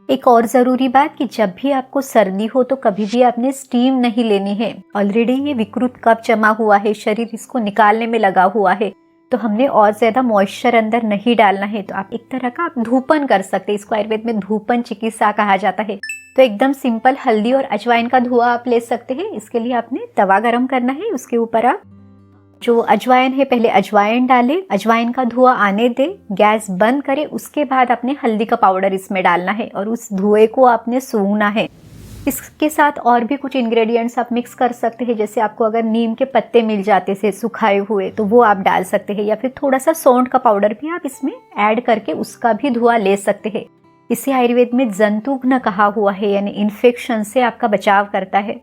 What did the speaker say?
एक और ज़रूरी बात कि जब भी आपको सर्दी हो तो कभी भी आपने स्टीम नहीं लेनी है। ऑलरेडी ये विकृत कफ जमा हुआ है, शरीर इसको निकालने में लगा हुआ है, तो हमने और ज़्यादा मॉइस्चर अंदर नहीं डालना है। तो आप एक तरह का आप धूपन कर सकते हैं, इसको आयुर्वेद में धूपन चिकित्सा कहा जाता है। तो एकदम सिंपल हल्दी और अजवाइन का धुआं आप ले सकते हैं। इसके लिए आपने तवा गरम करना है, उसके ऊपर आप जो अजवाइन है पहले अजवाइन डालें, अजवाइन का धुआं आने दें, गैस बंद करें, उसके बाद आपने हल्दी का पाउडर इसमें डालना है और उस धुएं को आपने सूंघना है। इसके साथ और भी कुछ इंग्रेडिएंट्स आप मिक्स कर सकते हैं, जैसे आपको अगर नीम के पत्ते मिल जाते से सुखाए हुए तो वो आप डाल सकते हैं, या फिर थोड़ा सा सौंठ का पाउडर भी आप इसमें ऐड करके उसका भी धुआं ले सकते हैं। इसे आयुर्वेद में जंतुघ्न कहा हुआ है, यानी इन्फेक्शन से आपका बचाव करता है।